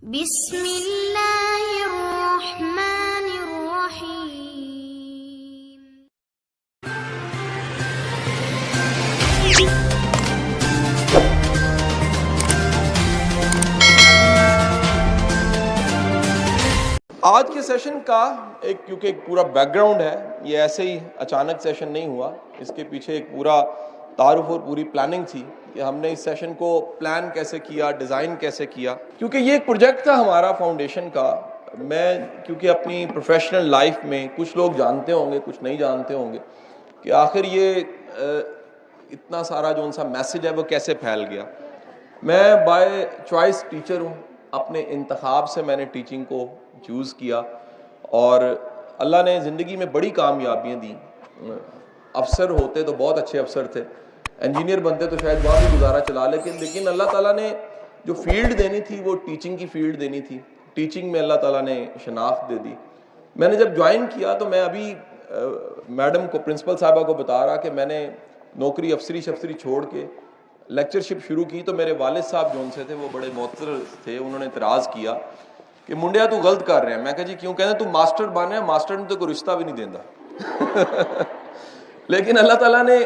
بسم اللہ الرحمن الرحیم۔ آج کے سیشن کا کیونکہ ایک پورا بیک گراؤنڈ ہے، یہ ایسے ہی اچانک سیشن نہیں ہوا، اس کے پیچھے ایک پورا تعارف اور پوری پلاننگ تھی کہ ہم نے اس سیشن کو پلان کیسے کیا، ڈیزائن کیسے کیا، کیونکہ یہ ایک پروجیکٹ تھا ہمارا فاؤنڈیشن کا۔ میں کیونکہ اپنی پروفیشنل لائف میں کچھ لوگ جانتے ہوں گے، کچھ نہیں جانتے ہوں گے کہ آخر یہ اتنا سارا جو ان سا میسج ہے وہ کیسے پھیل گیا۔ میں بائی چوائس ٹیچر ہوں، اپنے انتخاب سے میں نے ٹیچنگ کو چوز کیا اور اللہ نے زندگی میں بڑی کامیابیاں دیں۔ افسر ہوتے تو بہت اچھے افسر تھے، انجینئر بنتے تو شاید وہاں بھی گزارا چلا، لیکن اللہ تعالیٰ نے جو فیلڈ دینی تھی وہ ٹیچنگ کی فیلڈ دینی تھی، ٹیچنگ میں اللہ تعالیٰ نے شناخت دے دی۔ میں نے جب جوائن کیا تو میں ابھی میڈم کو، پرنسپل صاحبہ کو بتا رہا کہ میں نے نوکری افسری چھوڑ کے لیکچرشپ شروع کی، تو میرے والد صاحب جو ان سے تھے وہ بڑے معترض تھے، انہوں نے اعتراض کیا کہ منڈیا تو غلط کر رہے ہیں۔ میں کہا جی کیوں؟ کہتے تو ماسٹر بنے، ماسٹر نے تو کوئی رشتہ بھی نہیں دینا۔ لیکن اللہ تعالیٰ نے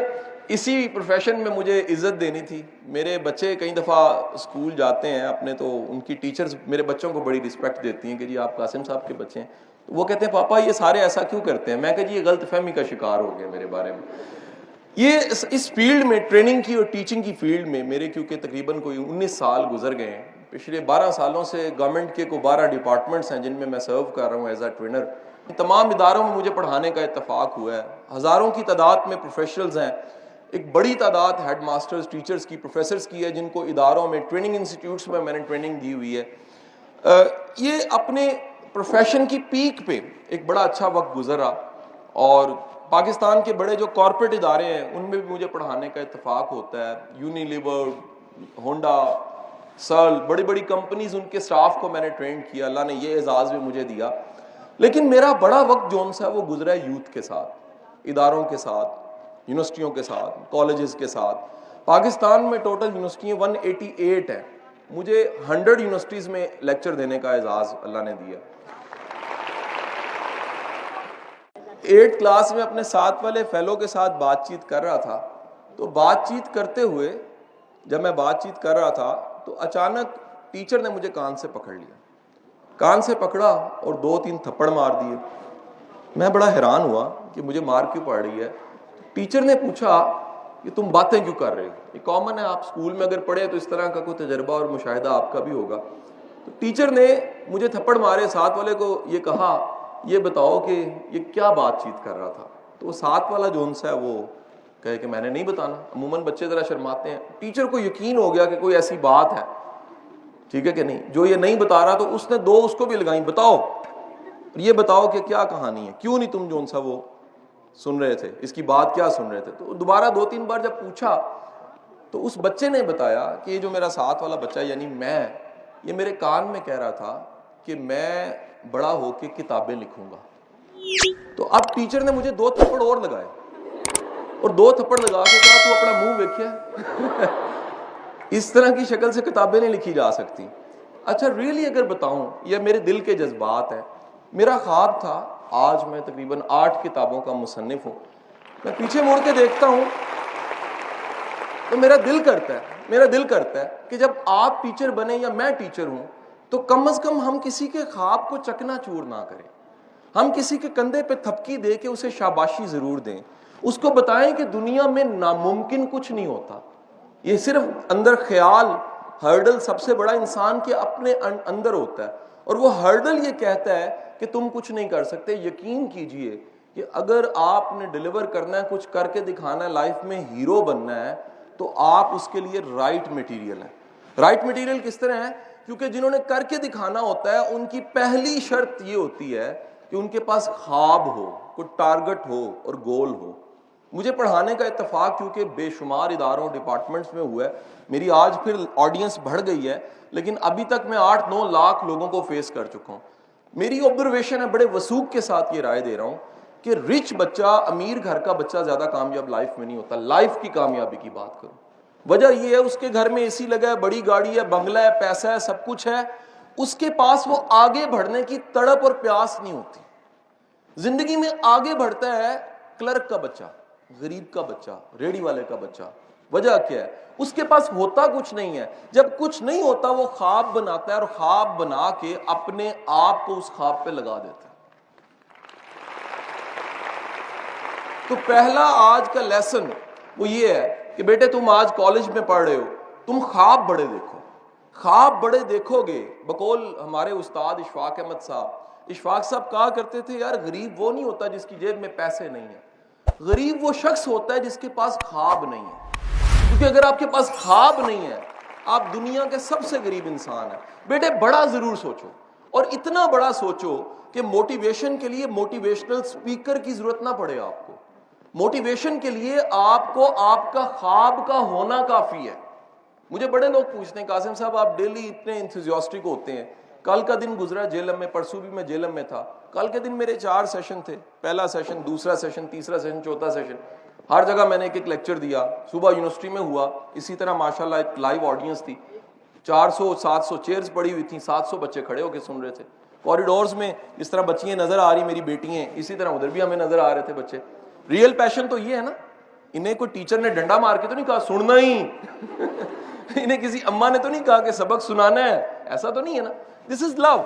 اسی پروفیشن میں مجھے عزت دینی تھی۔ میرے بچے کئی دفعہ اسکول جاتے ہیں اپنے، تو ان کی ٹیچرز میرے بچوں کو بڑی رسپیکٹ دیتی ہیں کہ جی آپ قاسم صاحب کے بچے ہیں، تو وہ کہتے ہیں پاپا یہ سارے ایسا کیوں کرتے ہیں؟ میں کہا جی یہ غلط فہمی کا شکار ہو گیا میرے بارے میں۔ یہ اس فیلڈ میں، ٹریننگ کی اور ٹیچنگ کی فیلڈ میں میرے کیونکہ تقریباً کوئی 19 سال گزر گئے ہیں، پچھلے 12 سالوں سے گورنمنٹ کے 12 ڈپارٹمنٹس ہیں جن میں سرو کر رہا ہوں ایز اے ٹرینر۔ تمام اداروں میں مجھے پڑھانے کا اتفاق ہوا ہے، ہزاروں کی تعداد میں پروفیشنلز ہیں، ایک بڑی تعداد ہیڈ ماسٹرز، ٹیچرز کی، پروفیسرز کی ہے جن کو اداروں میں، ٹریننگ انسٹیٹیوٹس میں نے ٹریننگ دی ہوئی ہے۔ یہ اپنے پروفیشن کی پیک پہ ایک بڑا اچھا وقت گزرا، اور پاکستان کے بڑے جو کارپوریٹ ادارے ہیں ان میں بھی مجھے پڑھانے کا اتفاق ہوتا ہے۔ یونیلیور، ہونڈا، سرل، بڑی بڑی کمپنیز، ان کے سٹاف کو میں نے ٹرین کیا، اللہ نے یہ اعزاز بھی مجھے دیا۔ لیکن میرا بڑا وقت جو ہے وہ گزرا ہے یوتھ کے ساتھ، اداروں کے ساتھ، یونیورسٹیوں کے ساتھ، کالجز کے ساتھ۔ پاکستان میں ٹوٹل یونیورسٹیاں 188 ہیں، مجھے 100 یونیورسٹیز میں لیکچر دینے کا اعزاز اللہ نے دیا۔ 8 کلاس میں اپنے ساتھ والے فیلو کے ساتھ بات چیت کر رہا تھا، تو بات چیت کرتے ہوئے جب میں بات چیت کر رہا تھا تو اچانک ٹیچر نے مجھے کان سے پکڑ لیا، کان سے پکڑا اور 2-3 تھپڑ مار دیے۔ میں بڑا حیران ہوا کہ مجھے مار کیوں پڑ رہی ہے۔ ٹیچر نے پوچھا کہ تم باتیں کیوں کر رہے ہو؟ یہ کامن ہے، آپ اسکول میں اگر پڑھے تو اس طرح کا کوئی تجربہ اور مشاہدہ آپ کا بھی ہوگا۔ تو ٹیچر نے مجھے تھپڑ مارے، ساتھ والے کو یہ کہا یہ بتاؤ کہ یہ کیا بات چیت کر رہا تھا؟ تو وہ ساتھ والا جو ہے وہ کہے کہ میں نے نہیں بتانا۔ عموماً بچے ذرا شرماتے ہیں، ٹیچر کو یقین ہو گیا کہ کوئی ایسی بات ہے، ٹھیک ہے کہ نہیں، جو یہ نہیں بتا رہا، تو اس نے 2 اس کو بھی لگائیں، بتاؤ یہ بتاؤ کہ کیا کہانی ہے، کیوں نہیں تم جو سا وہ سن رہے تھے، اس کی بات کیا سن رہے تھے؟ تو دوبارہ 2-3 بار جب پوچھا تو اس بچے نے بتایا کہ یہ جو میرا ساتھ والا بچہ یعنی میں، یہ میرے کان میں کہہ رہا تھا کہ میں بڑا ہو کے کتابیں لکھوں گا۔ تو اب ٹیچر نے مجھے 2 تھپڑ اور لگائے، اور 2 تھپڑ لگا کے کہا تو اپنا منہ دیکھیا، اس طرح کی شکل سے کتابیں نہیں لکھی جا سکتی۔ اچھا ریئلی اگر بتاؤں، یہ میرے دل کے جذبات ہیں۔ میرا خواب تھا، آج میں تقریباً 8 کتابوں کا مصنف ہوں۔ میں پیچھے مڑ کے دیکھتا ہوں تو میرا دل کرتا ہے کہ جب آپ ٹیچر بنے یا میں ٹیچر ہوں تو کم از کم ہم کسی کے خواب کو چکنا چور نہ کریں، ہم کسی کے کندھے پہ تھپکی دے کے اسے شاباشی ضرور دیں، اس کو بتائیں کہ دنیا میں ناممکن کچھ نہیں ہوتا، یہ صرف اندر خیال، ہرڈل سب سے بڑا انسان کے اپنے اندر ہوتا ہے، اور وہ ہرڈل یہ کہتا ہے کہ تم کچھ نہیں کر سکتے۔ یقین کیجئے کہ اگر آپ نے ڈیلیور کرنا ہے، کچھ کر کے دکھانا ہے، لائف میں ہیرو بننا ہے، تو آپ اس کے لیے رائٹ مٹیریل ہیں۔ رائٹ مٹیریل کس طرح ہے؟ کیونکہ جنہوں نے کر کے دکھانا ہوتا ہے ان کی پہلی شرط یہ ہوتی ہے کہ ان کے پاس خواب ہو، کوئی ٹارگٹ ہو اور گول ہو۔ مجھے پڑھانے کا اتفاق کیونکہ بے شمار اداروں، ڈپارٹمنٹس میں ہوا ہے، میری آج پھر آڈینس بڑھ گئی ہے، لیکن ابھی تک میں 8-9 لاکھ لوگوں کو فیس کر چکا ہوں۔ میری آبزرویشن ہے، بڑے وثوق کے ساتھ یہ رائے دے رہا ہوں کہ رچ بچہ، امیر گھر کا بچہ زیادہ کامیاب لائف میں نہیں ہوتا۔ لائف کی کامیابی کی بات کروں، وجہ یہ ہے اس کے گھر میں اے سی لگا ہے، بڑی گاڑی ہے، بنگلہ ہے، پیسہ ہے، سب کچھ ہے، اس کے پاس وہ آگے بڑھنے کی تڑپ اور پیاس نہیں ہوتی. زندگی میں آگے بڑھتا ہے کلرک کا بچہ, غریب کا بچہ, ریڑھی والے کا بچہ. وجہ کیا ہے؟ اس کے پاس ہوتا کچھ نہیں ہے. جب کچھ نہیں ہوتا وہ خواب بناتا ہے, اور خواب بنا کے اپنے آپ کو اس خواب پہ لگا دیتا ہے. تو پہلا آج کا لیسن وہ یہ ہے کہ بیٹے تم آج کالج میں پڑھ رہے ہو, تم خواب بڑے دیکھو. خواب بڑے دیکھو گے. بقول ہمارے استاد اشفاق احمد صاحب, اشفاق صاحب کہا کرتے تھے یار غریب وہ نہیں ہوتا جس کی جیب میں پیسے نہیں ہیں, غریب وہ شخص ہوتا ہے جس کے پاس خواب نہیں ہے. کیونکہ اگر آپ کے پاس خواب نہیں ہے آپ دنیا کے سب سے غریب انسان ہیں. بیٹے بڑا ضرور سوچو, اور اتنا بڑا سوچو کہ موٹیویشن کے لیے موٹیویشنل سپیکر کی ضرورت نہ پڑے آپ کو. موٹیویشن کے لیے آپ کو آپ کا خواب کا ہونا کافی ہے. مجھے بڑے لوگ پوچھتے ہیں قاسم صاحب آپ ڈیلی اتنے انتھوزیاسٹک ہوتے ہیں, کل کا دن گزرا جیلم میں, پرسوں بھی میں جیلم میں تھا. کل کے دن میرے 4 سیشن تھے, پہلا سیشن, دوسرا سیشن, تیسرا سیشن, چوتھا سیشن. ہر جگہ میں نے ایک لیکچر دیا. صبح یونیورسٹی میں ہوا, اسی طرح ماشاءاللہ ایک لائیو آڈینس تھی, 400-700 چیئرز پڑی ہوئی تھیں, 700 بچے کھڑے ہو کے سن رہے تھے. کوریڈورز میں جس طرح بچیاں نظر آ رہی میری بیٹی ہیں, اسی طرح ادھر بھی ہمیں نظر آ رہے تھے بچے. ریئل پیشن تو یہ ہے نا, انہیں کوئی ٹیچر نے ڈنڈا مار کے تو نہیں کہا سننا ہی انہیں کسی اماں نے تو نہیں کہا کہ سبق سنانا ہے, ایسا تو نہیں ہے نا. دس از لو,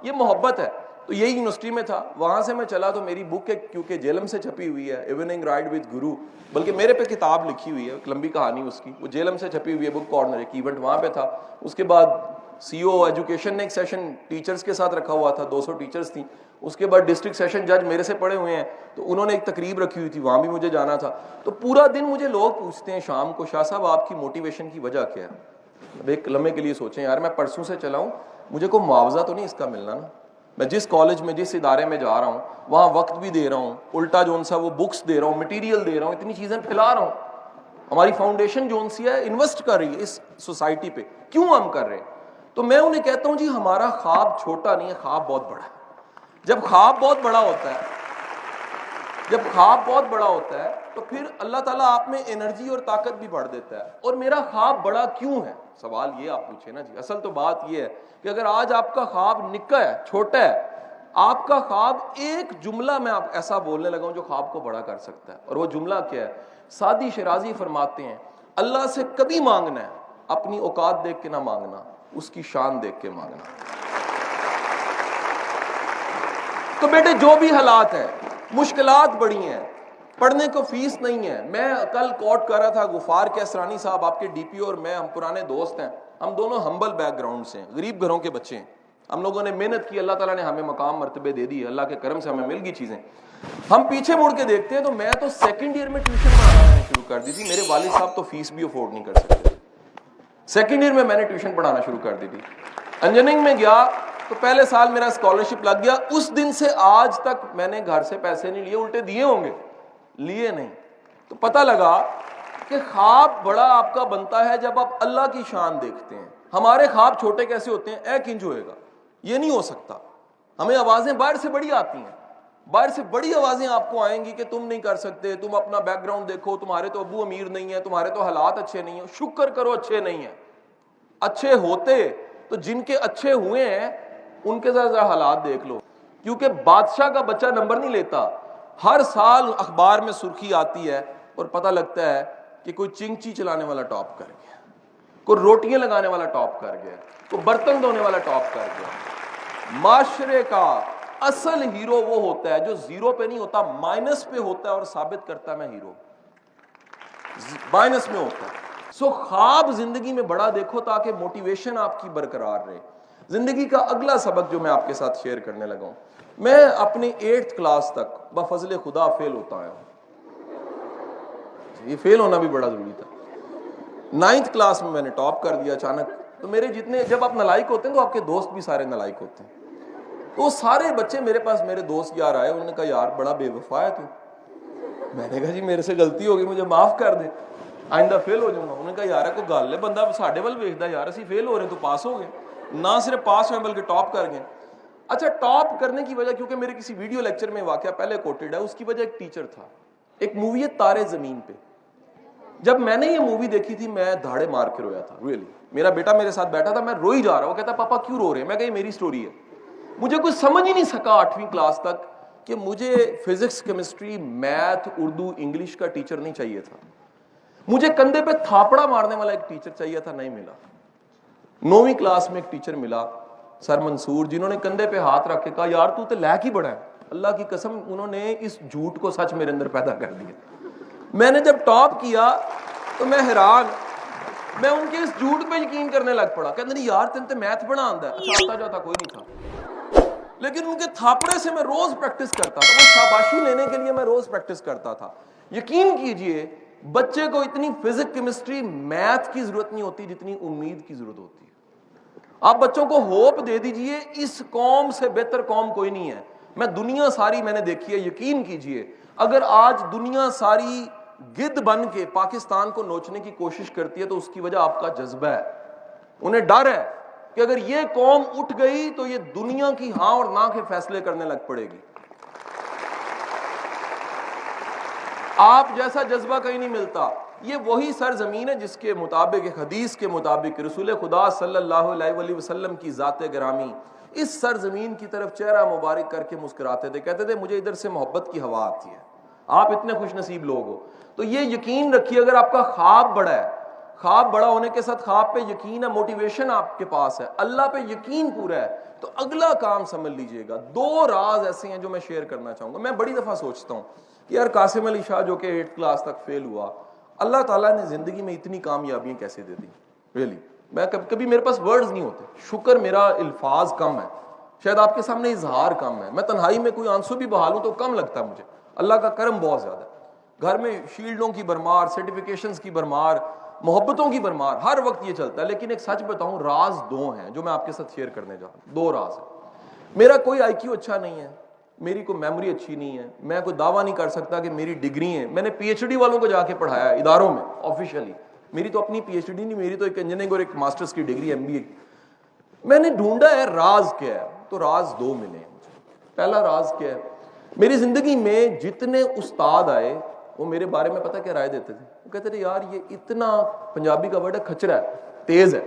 یہ محبت ہے. تو یہی یونیورسٹی میں تھا, وہاں سے میں چلا تو میری بک ہے کیونکہ جیلم سے چھپی ہوئی ہے, ایوننگ رائڈ وتھ گرو, بلکہ میرے پہ کتاب لکھی ہوئی ہے, ایک لمبی کہانی اس کی, وہ جیلم سے چھپی ہوئی ہے. بک کارنر ایک ایونٹ وہاں پہ تھا. اس کے بعد سی او ایجوکیشن نے ایک سیشن ٹیچرز کے ساتھ رکھا ہوا تھا, 200 ٹیچرز تھیں. اس کے بعد ڈسٹرکٹ سیشن جج میرے سے پڑے ہوئے ہیں, تو انہوں نے ایک تقریب رکھی ہوئی تھی, وہاں بھی مجھے جانا تھا. تو پورا دن مجھے لوگ پوچھتے ہیں شام کو, شاہ صاحب آپ کی موٹیویشن کی وجہ کیا ہے؟ اب ایک لمحے کے لیے سوچیں یار میں پرسوں سے چلا ہوں, مجھے کوئی معاوضہ تو نہیں اس کا ملنا نا. میں جس کالج میں جس ادارے میں جا رہا ہوں وہاں وقت بھی دے رہا ہوں, الٹا جو سا وہ بکس دے رہا ہوں, مٹیریل دے رہا ہوں, اتنی چیزیں پھیلا رہا ہوں. ہماری فاؤنڈیشن جو سی ہے انویسٹ کر رہی ہے اس سوسائٹی پہ, کیوں ہم کر رہے ہیں؟ تو میں انہیں کہتا ہوں جی ہمارا خواب چھوٹا نہیں ہے, خواب بہت بڑا ہے. جب خواب بہت بڑا ہوتا ہے, جب خواب بہت بڑا ہوتا ہے تو پھر اللہ تعالیٰ آپ میں انرجی اور طاقت بھی بڑھ دیتا ہے. اور میرا خواب بڑا کیوں ہے, سوال یہ آپ پوچھیں نا جی. اصل تو بات یہ ہے کہ اگر آج آپ کا خواب نکا ہے, چھوٹا ہے, آپ کا خواب ایک جملہ میں آپ ایسا بولنے لگا ہوں جو خواب کو بڑا کر سکتا ہے. اور وہ جملہ کیا ہے؟ سعدی شیرازی فرماتے ہیں اللہ سے کبھی مانگنا ہے اپنی اوقات دیکھ کے نہ مانگنا, اس کی شان دیکھ کے مانگنا. تو بیٹے جو بھی حالات ہیں, مشکلات بڑی ہیں, پڑھنے کو فیس نہیں ہے. میں کل کوٹ کر رہا تھا غفار کے اسرانی صاحب, آپ کے ڈی پی او اور میں, ہم پرانے دوست ہیں, ہم دونوں ہمبل بیک گراؤنڈ سے ہیں, غریب گھروں کے بچے ہیں. ہم لوگوں نے محنت کی, اللہ تعالیٰ نے ہمیں مقام مرتبے دے دی, اللہ کے کرم سے ہمیں مل گئی چیزیں. ہم پیچھے مڑ کے دیکھتے ہیں تو میں تو سیکنڈ ایئر میں ٹیوشن پڑھانا شروع کر دی تھی. میرے والد صاحب تو فیس بھی افورڈ نہیں کر سکتے. سیکنڈ ایئر میں نے ٹیوشن پڑھانا شروع کر دی تھی. انجینئرنگ میں گیا تو پہلے سال میرا اسکالرشپ لگ گیا. اس دن سے آج تک میں نے گھر سے پیسے نہیں لیے, الٹے دیے ہوں گے, لیے نہیں. تو پتہ لگا کہ خواب بڑا آپ کا بنتا ہے جب آپ اللہ کی شان دیکھتے ہیں. ہمارے خواب چھوٹے کیسے ہوتے ہیں؟ ایک انچ ہوئے گا, یہ نہیں ہو سکتا. ہمیں آوازیں باہر سے بڑی آتی ہیں, باہر سے بڑی آوازیں آپ کو آئیں گی کہ تم نہیں کر سکتے, تم اپنا بیک گراؤنڈ دیکھو, تمہارے تو ابو امیر نہیں ہیں, تمہارے تو حالات اچھے نہیں ہیں. شکر کرو اچھے نہیں ہیں. اچھے ہوتے تو جن کے اچھے ہوئے ہیں ان کے ذرا حالات دیکھ لو. کیونکہ بادشاہ کا بچہ نمبر نہیں لیتا. ہر سال اخبار میں سرخی آتی ہے اور پتہ لگتا ہے کہ کوئی چنگچی چلانے والا ٹاپ کر گیا, کوئی روٹیاں لگانے والا ٹاپ کر گیا, کوئی برتن دھونے والا ٹاپ کر گیا. معاشرے کا اصل ہیرو وہ ہوتا ہے جو زیرو پہ نہیں ہوتا, مائنس پہ ہوتا ہے اور ثابت کرتا ہے میں ہیرو, مائنس میں ہوتا ہے. سو خواب زندگی میں بڑا دیکھو تاکہ موٹیویشن آپ کی برقرار رہے. زندگی کا اگلا سبق جو میں آپ کے ساتھ شیئر کرنے لگا ہوں, میں اپنی 8th کلاس تک بفضل خدا فیل ہوتا آیا ہوں. یہ فیل ہونا بھی بڑا ضروری تھا. 9th کلاس میں نے ٹاپ کر دیا اچانک. تو میرے جتنے, جب آپ نالائق ہوتے ہیں تو آپ کے دوست بھی سارے نالائق ہوتے ہیں. تو وہ سارے بچے میرے پاس, میرے دوست یار آئے, انہوں نے کہا یار بڑا بے وفا ہے تو. میں نے کہا جی میرے سے غلطی ہو گئی, مجھے معاف کر دیں, آئندہ فیل ہو جاؤں گا. انہوں نے کہا یار کوئی گل ہے, بندہ ساڈے ول ویکھدا یار اسی فیل ہو رہے تو پاس ہو گئے. نہ صرف پاس ہوئے بلکہ ٹاپ کر گئے. اچھا ٹاپ کرنے کی وجہ, کیونکہ میرے کسی ویڈیو لیکچر میں واقعہ پہلے کوٹڈ ہے, اس کی وجہ ایک ٹیچر تھا. ایک مووی ہے تارے زمین پہ, جب میں نے یہ مووی دیکھی تھی میں دھاڑے مار کے رویا تھا, ریئلی. میرا بیٹا میرے ساتھ بیٹھا تھا, میں رو ہی جا رہا ہوں. وہ کہتا پاپا کیوں رو رہے ہیں؟ میں کہا یہ میری سٹوری ہے. مجھے کچھ سمجھ ہی نہیں سکا 8ویں کلاس تک کہ مجھے physics, chemistry, math, Urdu, English کا ٹیچر نہیں چاہیے تھا. مجھے کندھے پہ تھاپڑا مارنے والا ایک ٹیچر چاہیے تھا, نہیں ملا. 9ویں کلاس میں ایک ٹیچر ملا, سر منصور, جنہوں نے کندھے پہ ہاتھ رکھ کے کہا یار تو لیک ہی بڑا ہے. اللہ کی قسم انہوں نے اس جھوٹ کو سچ میرے اندر پیدا کر دیا. میں نے جب ٹاپ کیا تو میں حیران, میں ان کے اس جھوٹ پہ یقین کرنے لگ پڑا. کہتے نہیں یار تین تے میتھ بڑا آندا ہے. اچھا آتا جاتا کوئی نہیں تھا, لیکن ان کے تھاپڑے سے میں روز پریکٹس کرتا تھا, وہ شاباشی لینے کے لیے میں روز پریکٹس کرتا تھا. یقین کیجئے بچے کو اتنی فزکس, کیمسٹری, میتھ کی ضرورت نہیں ہوتی جتنی امید کی ضرورت ہوتی ہے. آپ بچوں کو ہوپ دے دیجئے, اس قوم سے بہتر قوم کوئی نہیں ہے. میں دنیا ساری میں نے دیکھی ہے, یقین کیجئے اگر آج دنیا ساری گدھ بن کے پاکستان کو نوچنے کی کوشش کرتی ہے تو اس کی وجہ آپ کا جذبہ ہے. انہیں ڈر ہے کہ اگر یہ قوم اٹھ گئی تو یہ دنیا کی ہاں اور نہ کے فیصلے کرنے لگ پڑے گی. آپ جیسا جذبہ کہیں نہیں ملتا. یہ وہی سرزمین ہے جس کے مطابق, ایک حدیث کے مطابق, رسول خدا صلی اللہ علیہ وسلم کی ذات گرامی اس سرزمین کی طرف چہرہ مبارک کر کے مسکراتے تھے, کہتے تھے مجھے ادھر سے محبت کی ہوا آتی ہے. آپ اتنے خوش نصیب لوگ ہو. تو یہ یقین رکھیے اگر آپ کا خواب بڑا ہے, خواب بڑا ہونے کے ساتھ خواب پہ یقین ہے, موٹیویشن آپ کے پاس ہے, اللہ پہ یقین پورا ہے, تو اگلا کام سمجھ لیجئے گا. 2 راز ایسے ہیں جو میں شیئر کرنا چاہوں گا. میں بڑی دفعہ سوچتا ہوں کہ یار قاسم علی شاہ جو کہ 8 کلاس تک فیل ہوا, اللہ تعالیٰ نے زندگی میں اتنی کامیابیاں کیسے دے دی. ریئلی میں کبھی میرے پاس ورڈز نہیں ہوتے. شکر میرا الفاظ کم ہے, شاید آپ کے سامنے اظہار کم ہے. میں تنہائی میں کوئی آنسو بھی بہا لوں تو کم لگتا ہے مجھے. اللہ کا کرم بہت زیادہ ہے. گھر میں شیلڈوں کی برمار, سرٹیفکیشنز کی برمار, محبتوں کی برمار, ہر وقت یہ چلتا ہے. لیکن ایک سچ بتاؤں, راز 2 ہیں جو میں آپ کے ساتھ شیئر کرنے جا رہا ہوں. 2 راز ہیں. میرا کوئی آئی کیو اچھا نہیں ہے, میری کوئی میموری اچھی نہیں ہے, میں کوئی دعویٰ نہیں کر سکتا کہ میری ڈگری ہیں. میں نے پی ایچ ڈی والوں کو جا کے پڑھایا ہے اداروں میں آفیشلی. میری تو اپنی پی ایچ ڈی نہیں, میری تو ایک انجینئرنگ اور ایک ماسٹرز کی ڈگری, MBA. میں نے ڈھونڈا ہے راز کیا ہے, تو راز 2 ملے ہیں مجھے. پہلا راز کیا ہے, میری زندگی میں جتنے استاد آئے وہ میرے بارے میں پتہ کیا رائے دیتے تھے. وہ کہتے تھے یار یہ اتنا, پنجابی کا ورڈ ہے کھچرا ہے, تیز ہے,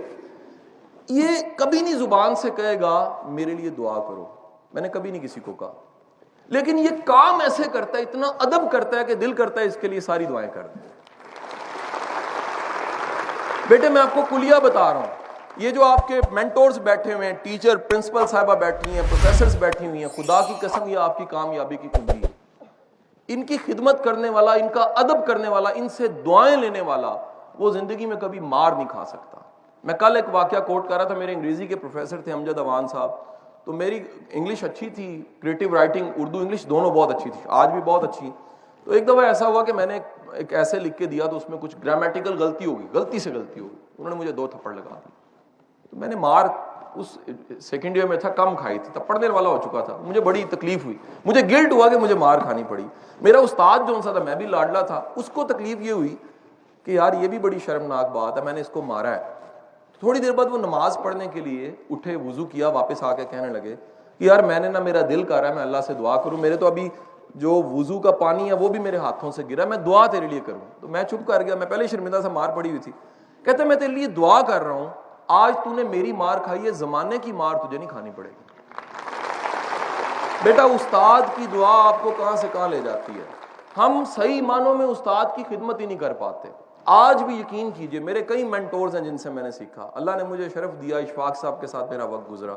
یہ کبھی نہیں زبان سے کہے گا میرے لیے دعا کرو. میں نے کبھی نہیں کسی کو کہا, لیکن یہ کام ایسے کرتا ہے, اتنا ادب کرتا ہے کہ دل کرتا ہے اس کے لیے ساری دعائیں کر دیں. بیٹے میں آپ کو کلیہ بتا رہا ہوں, یہ جو آپ کے مینٹورز بیٹھے ہوئے ہیں, ٹیچر, پرنسپل صاحبہ بیٹھی ہیں, پروفیسرز بیٹھی ہوئی ہیں, خدا کی قسم یہ آپ کی کامیابی کی کنجی ہے. ان کی خدمت کرنے والا, ان کا ادب کرنے والا, ان سے دعائیں لینے والا, وہ زندگی میں کبھی مار نہیں کھا سکتا. میں کل ایک واقعہ کوٹ کر رہا تھا. میرے انگریزی کے پروفیسر تھے امجد اوان صاحب. تو میری انگلش اچھی تھی, کریٹو رائٹنگ, اردو انگلش دونوں بہت اچھی تھی, آج بھی بہت اچھی. تو ایک دفعہ ایسا ہوا کہ میں نے ایک ایسے لکھ کے دیا تو اس میں کچھ گرامیٹیکل غلطی ہوگی, غلطی سے غلطی ہوگی. انہوں نے مجھے 2 تھپڑ لگا دی. تو میں نے مار اس سیکنڈ ایئر میں تھا, کم کھائی تھی, تب پڑھنے والا ہو چکا تھا. مجھے بڑی تکلیف ہوئی, مجھے گلٹ ہوا کہ مجھے مار کھانی پڑی. میرا استاد جو سا تھا, میں بھی لاڈلا تھا, اس کو تکلیف یہ ہوئی کہ یار یہ بھی بڑی شرمناک بات ہے, میں نے اس کو مارا ہے. تھوڑی دیر بعد وہ نماز پڑھنے کے لیے اٹھے, وضو کیا, واپس آ کے کہنے لگے کہ یار میں نے نا, میرا دل کر رہا ہے میں اللہ سے دعا کروں, میرے تو ابھی جو وضو کا پانی ہے وہ بھی میرے ہاتھوں سے گرا, میں دعا تیرے لیے کروں. تو میں چپ کر گیا, میں پہلے شرمندہ سے مار پڑی ہوئی تھی. کہتے میں تیرے لیے دعا کر رہا ہوں, آج تو نے میری مار کھائی ہے, زمانے کی مار تجھے نہیں کھانی پڑے گی. بیٹا استاد کی دعا آپ کو کہاں سے کہاں لے جاتی ہے. ہم صحیح معنوں میں استاد کی خدمت ہی نہیں کر پاتے. آج بھی یقین کیجئے میرے کئی مینٹورز ہیں جن سے میں نے سیکھا. اللہ نے مجھے شرف دیا, اشفاق صاحب کے ساتھ میرا وقت گزرا.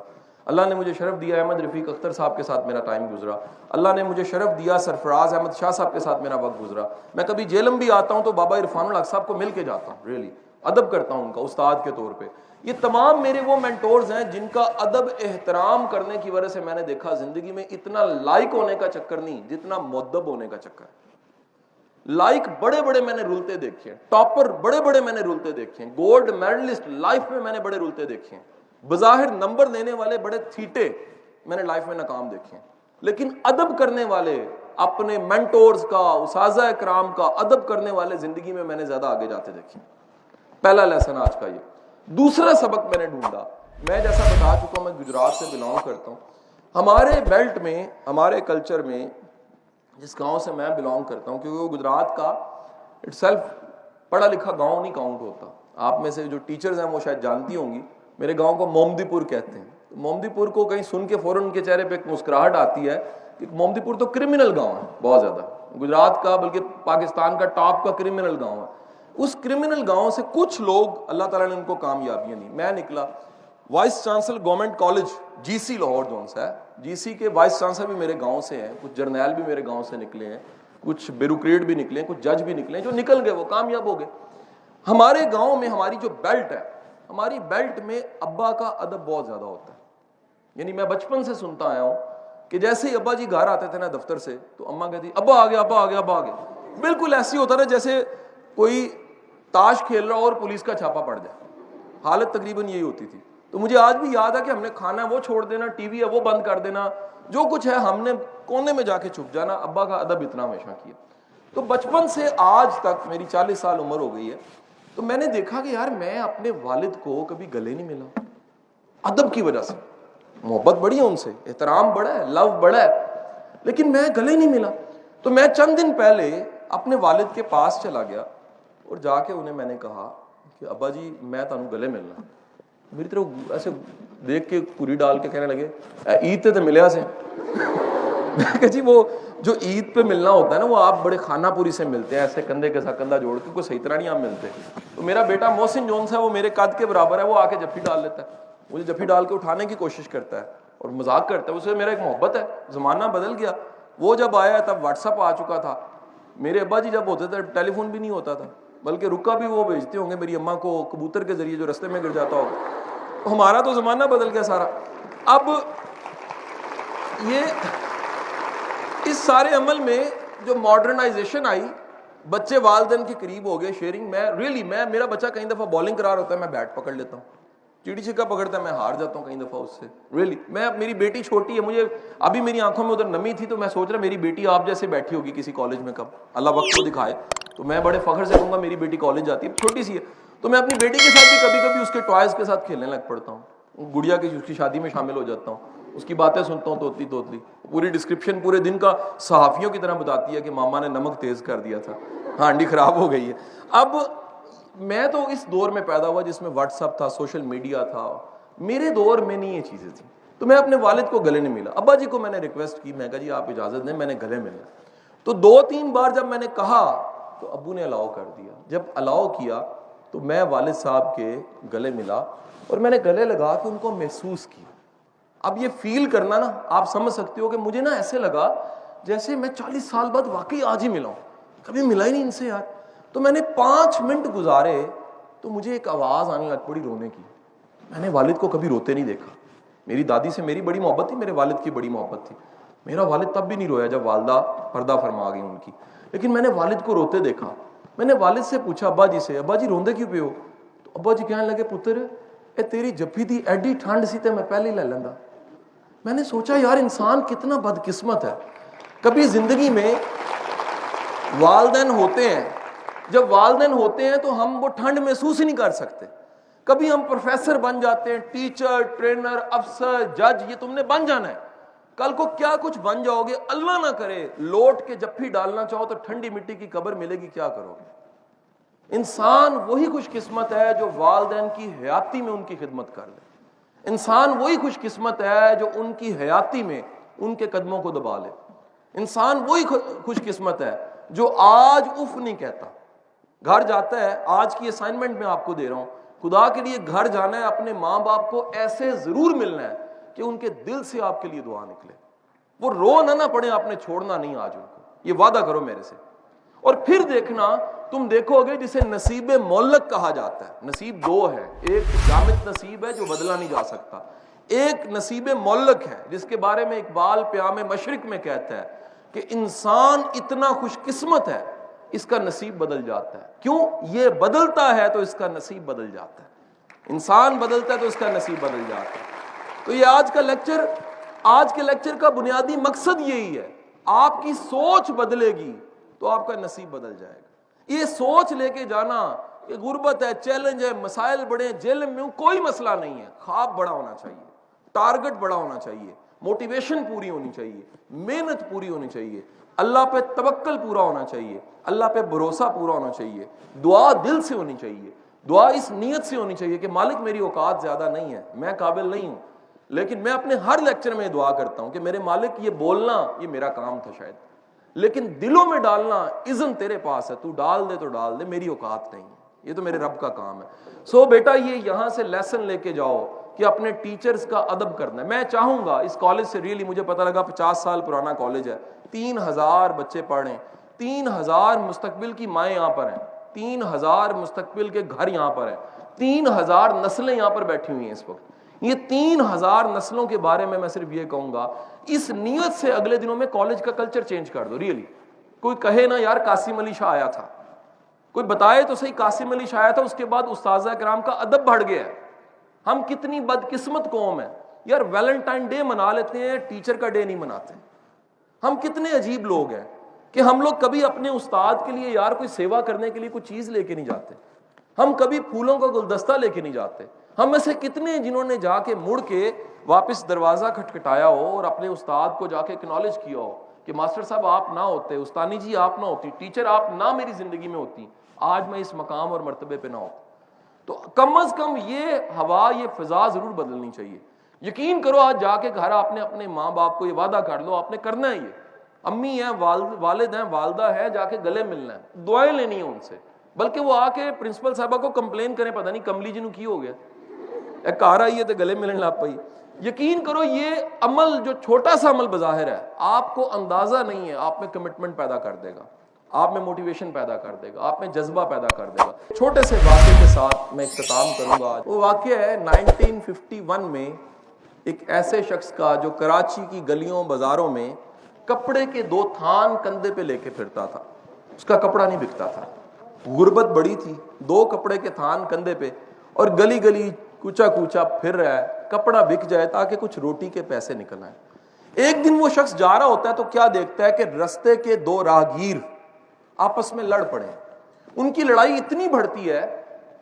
اللہ نے مجھے شرف دیا, احمد رفیق اختر صاحب کے ساتھ میرا ٹائم گزرا. اللہ نے مجھے شرف دیا, سرفراز احمد شاہ صاحب کے ساتھ میرا وقت گزرا. میں کبھی جیلم بھی آتا ہوں تو بابا عرفان الحق صاحب کو مل کے جاتا ہوں, ریئلی ادب کرتا ہوں ان کا استاد کے طور پہ. یہ تمام میرے وہ مینٹورز ہیں جن کا ادب احترام کرنے کی وجہ سے میں نے دیکھا زندگی میں اتنا لائق ہونے کا چکر نہیں جتنا مؤدب ہونے کا چکر. لائک بڑے بڑے میں نے رولتے دیکھے ہیں, ٹاپر بڑے بڑے میں نے رولتے دیکھے ہیں, گولڈ میڈلسٹ لائف میں نے بڑے رولتے دیکھے ہیں, بظاہر نمبر دینے والے بڑے تھیٹے میں نے لائف میں ناکام دیکھے ہیں. لیکن ادب کرنے والے, اپنے مینٹورز کا, اساتذہ کرام کا ادب کرنے والے زندگی میں نے زیادہ آگے جاتے دیکھے. پہلا لیسن آج کا یہ. دوسرا سبق میں نے ڈھونڈا, میں جیسا بتا چکا ہوں میں گجرات سے بلانگ کرتا ہوں. ہمارے بیلٹ میں, ہمارے کلچر میں, جس گاؤں سے میں بلانگ کرتا ہوں, کیونکہ وہ گجرات کا اٹ سیلف پڑھا لکھا گاؤں نہیں کاؤنٹ ہوتا. آپ میں سے جو ٹیچرز ہیں وہ شاید جانتی ہوں گی, میرے گاؤں کو مومدی پور کہتے ہیں. مومدی پور کو کہیں سن کے فوراً ان کے چہرے پہ ایک مسکراہٹ آتی ہے کہ مومدی پور تو کرمنل گاؤں ہے بہت زیادہ, گجرات کا بلکہ پاکستان کا ٹاپ کا کرمنل گاؤں ہے. اس کرمنل گاؤں سے کچھ لوگ اللہ تعالیٰ نے ان کو کامیابیاں دی. میں نکلا وائس چانسلر گورنمنٹ کالج جی سی لاہور جون سا ہے, جی سی کے وائس چانسلر بھی میرے گاؤں سے ہیں, کچھ جرنیل بھی میرے گاؤں سے نکلے ہیں, کچھ بیوروکریٹ بھی نکلے ہیں, کچھ جج بھی نکلے ہیں. جو نکل گئے وہ کامیاب ہو گئے. ہمارے گاؤں میں ہماری جو بیلٹ ہے, ہماری بیلٹ میں ابا کا ادب بہت زیادہ ہوتا ہے. یعنی میں بچپن سے سنتا آیا ہوں کہ جیسے ہی ابا جی گھر آتے تھے نا دفتر سے تو اماں کہتی ابا آ گیا, ابا آ گیا, ابا آ گیا. بالکل ایسی ہوتا نا جیسے کوئی تاش کھیل رہا اور پولیس کا چھاپا پڑ جائے. حالت تقریباً یہی ہوتی تھی. تو مجھے آج بھی یاد ہے کہ ہم نے کھانا وہ چھوڑ دینا, ٹی وی ہے وہ بند کر دینا, جو کچھ ہے ہم نے کونے میں جا کے چھپ جانا. ابا کا ادب اتنا ہمیشہ کیا. تو بچپن سے آج تک میری 40 سال عمر ہو گئی ہے, تو میں نے دیکھا کہ یار میں اپنے والد کو کبھی گلے نہیں ملا. ادب کی وجہ سے محبت بڑی ہے ان سے, احترام بڑا ہے, لو بڑا ہے, لیکن میں گلے نہیں ملا. تو میں چند دن پہلے اپنے والد کے پاس چلا گیا اور جا کے انہیں میں نے کہا کہ ابا جی میں تانوں گلے ملنا. میری طرف ایسے دیکھ کے پوری ڈال کے کہنے لگے عید تے ملیا سے. میں کہ جی وہ جو عید پہ ملنا ہوتا ہے نا وہ آپ بڑے خانہ پوری سے ملتے ہیں, ایسے کندھے کے ساتھ کندھا جوڑ کے, کوئی صحیح طرح نہیں آپ ملتے. تو میرا بیٹا محسن جون سا ہے, وہ میرے قد کے برابر ہے, وہ آ کے جفی ڈال لیتا ہے, مجھے جفی ڈال کے اٹھانے کی کوشش کرتا ہے اور مذاق کرتا ہے. اسے میرا ایک محبت ہے. زمانہ بدل گیا. وہ جب آیا تب واٹس ایپ آ چکا تھا. میرے ابا جی جب ہوتے تھے ٹیلی فون بھی نہیں ہوتا تھا, بلکہ رکا بھی وہ بھیجتے ہوں گے میری اماں کو کبوتر کے ذریعے جو رستے میں گر جاتا ہوگا. ہمارا تو زمانہ بدل گیا سارا. اب یہ اس سارے عمل میں جو ماڈرنائزیشن آئی, بچے والدین کے قریب ہو گئے, شیئرنگ. میں میرا بچہ کئی دفعہ بالنگ قرار ہوتا ہے, میں بیٹ پکڑ لیتا ہوں. چیڑی چھکا پکڑتا ہے, میں ہار جاتا ہوں کئی دفعہ اس سے. میری بیٹی چھوٹی ہے, مجھے ابھی میری آنکھوں میں ادھر نمی تھی, تو میں سوچ رہا میری بیٹی آپ جیسے بیٹھی ہوگی کسی کالج میں, کب اللہ وقت کو دکھائے تو میں بڑے فخر سے کہوں گا میری بیٹی کالج جاتی ہے, چھوٹی سی ہے. تو میں اپنی بیٹی کے ساتھ بھی کبھی کبھی اس کے ٹوائز کے ساتھ کھیلنے لگ پڑتا ہوں. گڑیا کی اس کی شادی میں شامل ہو جاتا ہوں, اس کی باتیں سنتا ہوں توتلی. پوری ڈسکرپشن پورے دن کا صحافیوں کی طرح بتاتی ہے کہ ماما نے نمک تیز کر دیا تھا, ہانڈی خراب ہو گئی ہے. اب میں تو اس دور میں پیدا ہوا جس میں واٹس ایپ تھا, سوشل میڈیا تھا. میرے دور میں نہیں یہ چیزیں تھیں. تو میں اپنے والد کو گلے نہیں ملا. ابا جی کو میں نے ریکویسٹ کی, میں کہا جی آپ اجازت دیں میں نے گلے ملنا. تو 2-3 بار جب میں نے کہا تو ابو نے الاؤ کر دیا. جب الاؤ کیا تو میں والد صاحب کے گلے ملا اور میں نے گلے لگا کے ان کو محسوس کیا. اب یہ فیل کرنا نا, آپ سمجھ سکتے ہو کہ مجھے نا ایسے لگا جیسے میں 40 سال بعد واقعی آج ہی ملا ہوں, کبھی ملا ہی نہیں ان سے یار. تو میں نے 5 منٹ گزارے تو مجھے ایک آواز آنی لگ پڑی رونے کی. میں نے والد کو کبھی روتے نہیں دیکھا. میری دادی سے میری بڑی محبت تھی, میرے والد کی بڑی محبت تھی. میرا والد تب بھی نہیں رویا جب والدہ پردہ فرما گئی ان کی, لیکن میں نے والد کو روتے دیکھا. میں نے والد سے پوچھا ابا جی سے, ابا جی روندے کیوں پہ ہو؟ تو ابا جی کہنے لگے پتر اے تیری جفی دی ایڈی ٹھنڈ سی تے میں پہلے ہی لے لیندا. میں نے سوچا یار انسان کتنا بدقسمت ہے. کبھی زندگی میں والدین ہوتے ہیں, جب والدین ہوتے ہیں تو ہم وہ ٹھنڈ محسوس ہی نہیں کر سکتے. کبھی ہم پروفیسر بن جاتے ہیں, ٹیچر, ٹرینر, افسر, جج, یہ تم نے بن جانا ہے. کل کو کیا کچھ بن جاؤ گے, اللہ نہ کرے لوٹ کے جفی ڈالنا چاہو تو ٹھنڈی مٹی کی قبر ملے گی, کیا کرو گے؟ انسان وہی خوش قسمت ہے جو والدین کی حیاتی میں ان کی خدمت کر لے. انسان وہی خوش قسمت ہے جو ان کی حیاتی میں ان کے قدموں کو دبا لے. انسان وہی خوش قسمت ہے جو آج اف نہیں کہتا. گھر جاتا ہے, آج کی اسائنمنٹ میں آپ کو دے رہا ہوں, خدا کے لیے گھر جانا ہے, اپنے ماں باپ کو ایسے ضرور ملنا ہے کہ ان کے دل سے آپ کے لیے دعا نکلے. وہ رو نہ پڑے, آپ نے چھوڑنا نہیں آج ان کو, یہ وعدہ کرو میرے سے. اور پھر دیکھنا, تم دیکھو گے جسے نصیب معلق کہا جاتا ہے. نصیب 2 ہے, ایک جامد نصیب ہے جو بدلا نہیں جا سکتا, ایک نصیب معلق ہے جس کے بارے میں اقبال پیام مشرق میں کہتا ہے کہ انسان اتنا خوش قسمت ہے اس کا نصیب بدل جاتا ہے. کیوں؟ یہ بدلتا ہے تو اس کا نصیب بدل جاتا ہے. انسان بدلتا ہے تو اس کا نصیب بدل جاتا ہے. تو یہ آج کے لیکچر کا بنیادی مقصد یہی ہے. آپ کی سوچ بدلے گی تو آپ کا نصیب بدل جائے گا. یہ سوچ لے کے جانا کہ غربت ہے, چیلنج ہے, مسائل بڑے, جیل میں کوئی مسئلہ نہیں ہے. خواب بڑا ہونا چاہیے, ٹارگٹ بڑا ہونا چاہیے, موٹیویشن پوری ہونی چاہیے, محنت پوری ہونی چاہیے, اللہ پہ توکل پورا ہونا چاہیے, اللہ پہ بھروسہ پورا ہونا چاہیے, دعا دل سے ہونی چاہیے, دعا اس نیت سے ہونی چاہیے کہ مالک میری اوقات زیادہ نہیں ہے, میں قابل نہیں ہوں, لیکن میں اپنے ہر لیکچر میں دعا کرتا ہوں کہ میرے مالک یہ بولنا یہ میرا کام تھا شاید, لیکن دلوں میں ڈالنا اذن تیرے پاس ہے, تو ڈال دے تو ڈال دے, میری اوقات نہیں ہے, یہ تو میرے رب کا کام ہے. سو بیٹا یہ یہاں سے لیسن لے کے جاؤ کہ اپنے ٹیچرز کا ادب کرنا ہے. میں چاہوں گا اس کالج سے ریئلی مجھے پتہ لگا 50 سال پرانا کالج ہے, 3000 بچے پڑھ رہے ہیں, 3000 مستقبل کی مائیں یہاں پر ہیں, 3000 مستقبل کے گھر یہاں پر ہیں, 3000 نسلیں یہاں پر بیٹھی ہوئی ہیں اس وقت. یہ 3000 نسلوں کے بارے میں صرف یہ کہوں گا, اس نیت سے اگلے دنوں میں کالج کا کلچر چینج کر دو. ریئلی کوئی کہے نا یار قاسم علی شاہ آیا تھا, کوئی بتائے تو صحیح قاسم علی شاہ آیا تھا, اس کے بعد اساتذہ کرام کا ادب بڑھ گیا ہے. ہم کتنی بدقسمت قوم ہے یار, ویلنٹائن ڈے منا لیتے ہیں, ٹیچر کا ڈے نہیں مناتے. ہم کتنے عجیب لوگ ہیں کہ ہم لوگ کبھی اپنے استاد کے لیے یار کوئی سیوا کرنے کے لیے کوئی چیز لے کے نہیں جاتے, ہم کبھی پھولوں کا گلدستہ لے کے نہیں جاتے. ہم میں سے کتنے جنہوں نے جا کے مڑ کے واپس دروازہ کھٹکھٹایا ہو اور اپنے استاد کو جا کے اکنالج کیا ہو کہ ماسٹر صاحب آپ نہ ہوتے, استانی جی آپ نہ ہوتی, ٹیچر آپ نہ میری زندگی میں ہوتی, آج میں اس مقام اور مرتبے پہ نہ ہوتا. تو کم از کم یہ ہوا, یہ فضا ضرور بدلنی چاہیے. یقین کرو آج جا کے گھر آپ نے اپنے ماں باپ کو یہ وعدہ کر لو, آپ نے کرنا ہے, یہ امی ہیں, والد ہیں, والدہ ہیں, جا کے گلے ملنا ہے, دعائیں لینی ہیں ان سے, بلکہ وہ آ کے پرنسپل صاحبہ کو کمپلین کریں پتہ نہیں کملی جی نو کی ہو گیا, ایک کار آئی ہے تو گلے ملنے لگ پئی. یقین کرو یہ عمل جو چھوٹا سا عمل بظاہر ہے, آپ کو اندازہ نہیں ہے, آپ میں کمٹمنٹ پیدا کر دے گا, آپ میں موٹیویشن پیدا کر دے گا, آپ میں جذبہ پیدا کر دے گا. چھوٹے سے واقعے کے ساتھ میں اختتام کروں گا. وہ واقعہ ہے 1951 میں ایک ایسے شخص کا جو کراچی کی گلیوں بازاروں میں کپڑے کے 2 تھان کندھے پہ لے کے پھرتا تھا. اس کا کپڑا نہیں بکتا تھا, غربت بڑی تھی, 2 کپڑے کے تھان کندھے پہ, اور گلی گلی کوچا کوچا پھر رہا ہے, کپڑا بک جائے تاکہ کچھ روٹی کے پیسے نکل آئیں. ایک دن وہ شخص جا رہا ہوتا ہے تو کیا دیکھتا ہے کہ رستے کے 2 راہگیر آپس میں لڑ پڑے. ان کی لڑائی اتنی بڑھتی ہے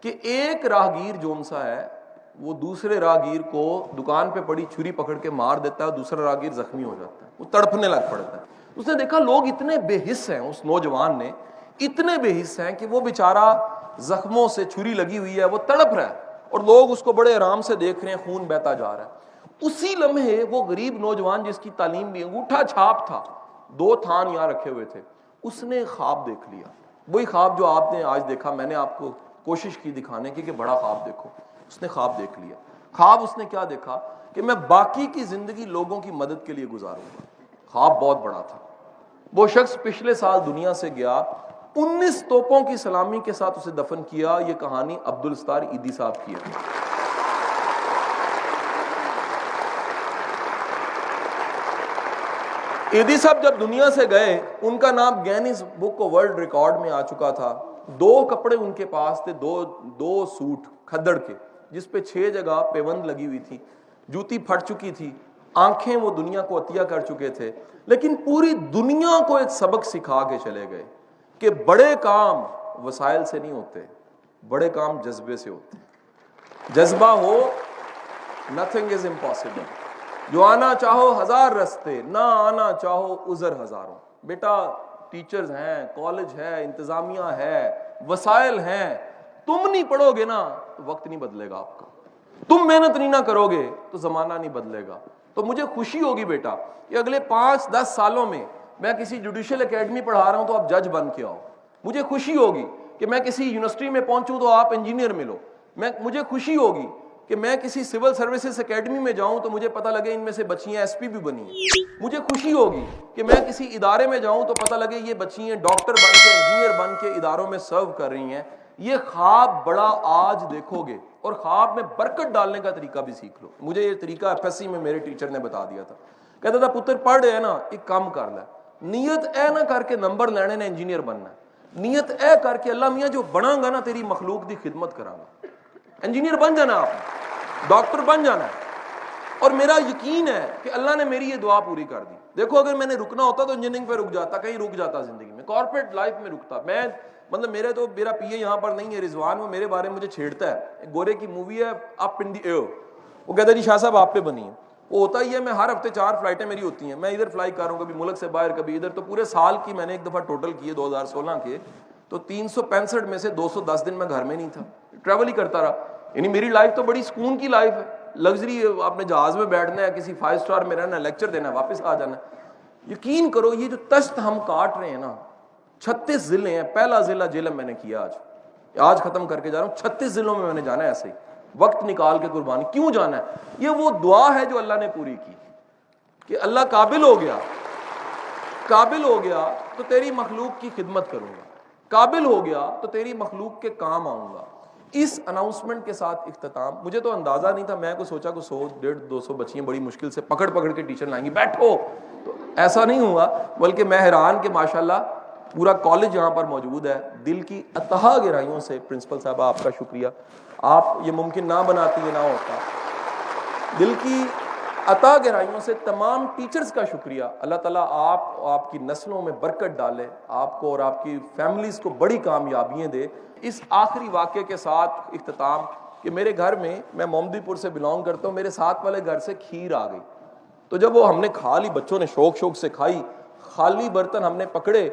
کہ ایک راہگیر جون سا ہے وہ دوسرے راہگیر کو دکان پہ پڑی چھری پکڑ کے مار دیتا ہے, دوسرا راہگیر زخمی ہو جاتا ہے, وہ تڑپنے لگ پڑتا ہے. اس نے دیکھا لوگ اتنے بے حس ہیں, اس نوجوان نے اتنے بے حس ہیں کہ وہ بیچارہ زخموں سے چھری لگی ہوئی ہے, وہ تڑپ رہا ہے, اور لوگ اس کو بڑے آرام سے دیکھ رہے ہیں, خون بہتا جا رہا ہے. اسی لمحے وہ غریب نوجوان جس کی تعلیم بھی انگوٹھا چھاپ تھا, 2 تھان یہاں رکھے ہوئے تھے, اس نے خواب دیکھ لیا. وہی خواب جو آپ نے آج دیکھا, میں نے آپ کو کوشش کی دکھانے کی کہ بڑا خواب دیکھو. اس نے خواب دیکھ لیا. خواب اس نے کیا دیکھا کہ میں باقی کی زندگی لوگوں کی مدد کے لیے گزاروں گا. خواب بہت بڑا تھا. وہ شخص پچھلے سال دنیا سے گیا, 19 توپوں کی سلامی کے ساتھ اسے دفن کیا. یہ کہانی عبدالستار ایدی صاحب کی ہے. ایدی صاحب جب دنیا سے گئے, ان کا نام Guinness book of world record میں آ چکا تھا. 2 کپڑے ان کے پاس تھے, 2 سوٹ کھدڑ کے, جس پہ 6 جگہ پیوند لگی ہوئی تھی, جوتی پھٹ چکی تھی, آنکھیں وہ دنیا کو عطیہ کر چکے تھے, لیکن پوری دنیا کو ایک سبق سکھا کے چلے گئے کہ بڑے کام وسائل سے نہیں ہوتے, بڑے کام جذبے سے ہوتے. جذبہ ہو, nothing is impossible. جو آنا چاہو 1000 رستے, نہ آنا چاہو عذر ہزاروں. بیٹا ٹیچرز ہیں, کالج ہے, انتظامیہ ہے, وسائل ہیں, تم نہیں پڑھو گے نا تو وقت نہیں بدلے گا آپ کا, تم محنت نہیں نہ کرو گے تو زمانہ نہیں بدلے گا. تو مجھے خوشی ہوگی بیٹا کہ اگلے 5-10 سالوں میں میں کسی جوڈیشل اکیڈمی پڑھا رہا ہوں تو آپ جج بن کے آؤ. مجھے خوشی ہوگی کہ میں کسی یونیورسٹی میں پہنچوں تو آپ انجینئر ملو. مجھے خوشی ہوگی کہ میں کسی سول سروسز اکیڈمی میں جاؤں تو مجھے پتہ لگے ان میں سے بچیاں ایس پی بھی بنی ہیں. مجھے خوشی ہوگی کہ میں کسی ادارے میں جاؤں تو پتہ لگے یہ بچیاں ڈاکٹر بن کے, انجینئر بن کے اداروں میں سرو کر رہی ہیں. یہ خواب بڑا آج دیکھو گے, اور خواب میں برکت ڈالنے کا طریقہ بھی سیکھ لو. مجھے یہ طریقہ ایف ایس سی میں میرے ٹیچر نے بتا دیا تھا. کہتا تھا پتر پڑھ رہے ہیں نا, ایک کام کر لے, نیت اے نہ کر کے نمبر لینے نے انجینئر بننا ہے, نیت اے کر کے اللہ میاں جو بنا گا نا تیری مخلوق دی خدمت کراں گا. انجینئر بن جانا, آپ ڈاکٹر بن جانا ہے. اور میرا یقین ہے کہ اللہ نے میری یہ دعا پوری کر دی. دیکھو اگر میں نے رکنا ہوتا تو انجینئرنگ پہ رک جاتا, کہیں رک جاتا زندگی میں, کارپوریٹ لائف میں رکتا. میں مطلب میرا پی اے یہاں پر نہیں ہے, رضوان, وہ میرے بارے میں مجھے چھیڑتا ہے. گورے کی مووی ہے اپ ان دی ایئر, وہ کہتا ہے جی شاہ صاحب آپ پہ بنی ہے. وہ ہوتا ہی ہے، میں ہر ہفتے 4 فلائٹیں میری ہوتی ہیں، میں ادھر فلائی کر رہا ہوں، کبھی ملک سے باہر کبھی ادھر، تو پورے سال کی میں نے ایک دفعہ ٹوٹل کیے 2016 کے، تو 365 میں سے 210 دن میں گھر میں نہیں تھا، ٹریول ہی کرتا رہا. یعنی میری لائف تو بڑی سکون کی لائف ہے، لگژری، آپ نے جہاز میں بیٹھنا ہے، کسی 5 اسٹار میں رہنا ہے، لیکچر دینا ہے، واپس آ جانا ہے. یقین کرو یہ جو تشت ہم کاٹ رہے ہیں نا، 36 ضلع ہیں. پہلا ضلع جہلم میں نے کیا، آج ختم کر کے جا رہا ہوں. 36 ضلعوں میں نے جانا ہے ایسے ہی، وقت نکال کے قربانی. کیوں جانا ہے؟ یہ وہ دعا ہے جو اللہ نے پوری کی کہ اللہ قابل ہو گیا تو تیری مخلوق کی خدمت کروں گا، قابل ہو گیا تو تیری مخلوق کے کام آؤں گا. اس اناؤنسمنٹ کے ساتھ اختتام. مجھے تو اندازہ نہیں تھا، میں کو سوچا کہ 100 150 200 بچیاں بڑی مشکل سے پکڑ کے ٹیچر لائیں گی، بیٹھو، تو ایسا نہیں ہوا، بلکہ میں حیران کہ ماشاءاللہ پورا کالج یہاں پر موجود ہے. دل کی اتحا گہرائیوں سے پرنسپل صاحبہ آپ کا شکریہ، آپ یہ ممکن نہ بناتی، یہ نہ ہوتا. دل کی عطا گہرائیوں سے تمام ٹیچرز کا شکریہ. اللہ تعالیٰ آپ کی نسلوں میں برکت ڈالے، آپ کو اور آپ کی فیملیز کو بڑی کامیابیاں دے. اس آخری واقعے کے ساتھ اختتام کہ میرے گھر میں محمدی پور سے بلانگ کرتا ہوں، میرے ساتھ والے گھر سے کھیر آ گئی. تو جب وہ ہم نے کھا لی، بچوں نے شوق سے کھائی، خالی برتن ہم نے پکڑے،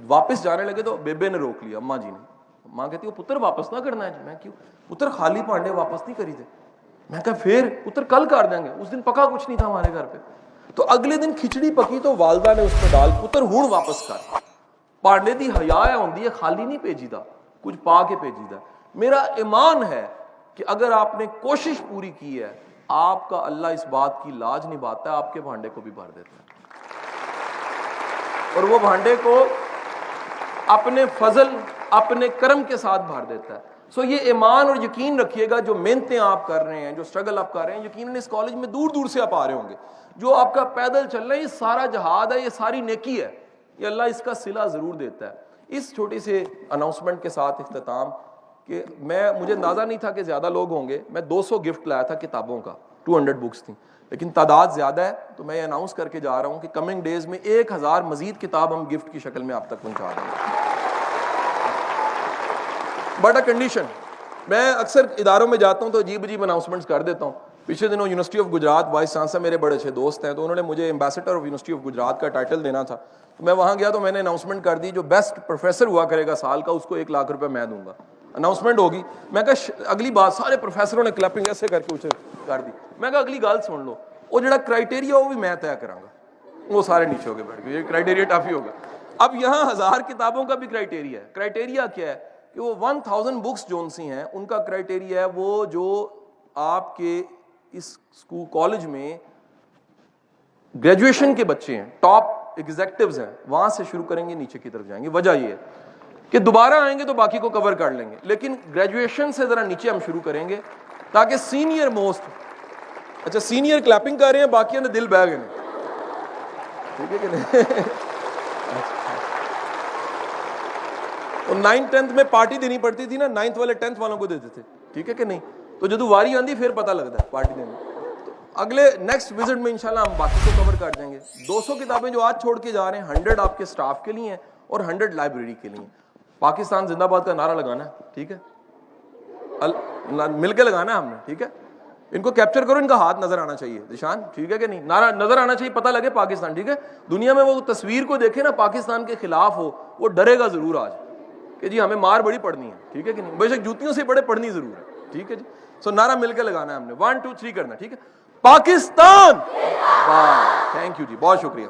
واپس جانے لگے تو بیبے نے روک لیا، اماں جی نے. ماں کہتی وہ پتر واپس نہ کرنا ہے. میں کیوں؟ پتر خالی پانڈے واپس نہیں کری تھے. میں کہا پھر؟ پتر کل کر دیں گے. اس دن پکا کچھ نہیں تھا ہمارے گھر پہ. تو اگلے دن کھچڑی پکی تو والدہ نے اس پہ ڈال، پتر ہون واپس کر. پانڈے دی حیا ہوندی ہے، خالی نہیں بھیجی دا، کچھ پا کے بھیجی دا. میرا ایمان ہے کہ اگر آپ نے کوشش پوری کی ہے، آپ کا اللہ اس بات کی لاج نبھاتا ہے، آپ کے بھانڈے کو بھی بھر دیتا ہے، اور وہ بھانڈے کو اپنے فضل، اپنے کرم کے ساتھ بھر دیتا ہے. سو یہ ایمان اور یقین رکھیے گا، جو محنتیں آپ کر رہے ہیں، جو سٹرگل آپ کر رہے ہیں، یقیناً اس کالج میں دور دور سے آپ آ رہے ہوں گے، جو آپ کا پیدل چل رہے ہیں، یہ سارا جہاد ہے، یہ ساری نیکی ہے، یہ اللہ اس کا صلہ ضرور دیتا ہے. اس چھوٹی سے اناؤنسمنٹ کے ساتھ اختتام کہ مجھے اندازہ نہیں تھا کہ زیادہ لوگ ہوں گے. میں 200 گفٹ لایا تھا کتابوں کا، 200 بکس تھیں، لیکن تعداد زیادہ ہے، تو میں یہ اناؤنس کر کے جا رہا ہوں کہ کمنگ ڈیز میں 1000 مزید کتاب ہم گفٹ کی شکل میں آپ تک پہنچا رہے ہیں. بٹ اے کنڈیشن، میں اکثر اداروں میں جاتا ہوں تو عجیب اناؤنسمنٹس کر دیتا ہوں. پچھلے دنوں university of Gujarat vice chancellor میرے بڑے اچھے دوست ہیں، تو انہوں نے مجھے ambassador of university of Gujarat کا ٹائٹل دینا تھا. تو میں وہاں گیا تو میں نے اناؤنسمنٹ کر دی، جو بیسٹ پروفیسر ہوا کرے گا سال کا، اس کو 1 لاکھ روپے میں دوں گا. اناؤنسمنٹ ہوگی. میں کہا اگلی بات، سارے پروفیسروں نے کلیپنگ ایسے کر کے اسے کر دی. میں کہا اگلی گال سن لو، وہ جڑا کرائٹیریا وہ بھی میں طے کراں گا. وہ سارے نیچے ہو کے بیٹھ گئے، یہ کرائٹیریا ٹف ہی ہوگا. اب یہاں 1000 کتابوں کا بھی کرائٹیریا ہے. کرائٹیریا کیا ہے کہ وہ 1000 بکس جو سی ہیں، ان کا کرائٹیریا ہے وہ جو آپ کے اس اسکول کالج میں گریجویشن کے بچے ہیں، ٹاپ ایگزیکٹوز ہیں، وہاں سے شروع کریں گے، نیچے کی طرف جائیں گے. وجہ یہ ہے کہ دوبارہ آئیں گے تو باقی کو کور کر لیں گے، لیکن گریجویشن سے ذرا نیچے ہم شروع کریں گے تاکہ سینئر موسٹ. اچھا سینئر کلیپنگ کر رہے ہیں، باقی نے دل بہ گئے، ٹھیک ہے کہ نہیں؟ 9th 10th میں پارٹی دینی پڑتی تھی نا، 9th والے 10th والوں کو دیتے تھے، ٹھیک ہے کہ نہیں؟ تو جدو واری آندی پھر پتہ لگتا ہے پارٹی دینے. تو اگلے نیکسٹ وزٹ میں انشاءاللہ ہم باقی کو کور کر دیں گے. 200 کتابیں جو آج چھوڑ کے جا رہے ہیں، 100 آپ کے سٹاف کے لیے ہیں اور 100 لائبریری کے لیے. پاکستان زندہ باد کا نعرہ لگانا ہے، ٹھیک ہے؟ مل کے لگانا ہے ہم نے، ٹھیک ہے؟ ان کو کیپچر کرو، ان کا ہاتھ نظر آنا چاہیے نشان، ٹھیک ہے کہ نہیں؟ نعرہ نظر آنا چاہیے، پتہ لگے پاکستان، ٹھیک ہے؟ دنیا میں وہ تصویر کو دیکھے نا پاکستان کے خلاف ہو، وہ ڈرے گا ضرور آج کہ جی ہمیں مار بڑی پڑنی ہے، ٹھیک ہے کہ نہیں؟ بے شک جوتیوں سے بڑے پڑنی ضرور ہے، ٹھیک ہے جی؟ سو نعرہ مل کے لگانا ہے ہم نے، 1 2 3 کرنا، ٹھیک ہے؟ پاکستان، تھینک یو جی، بہت شکریہ.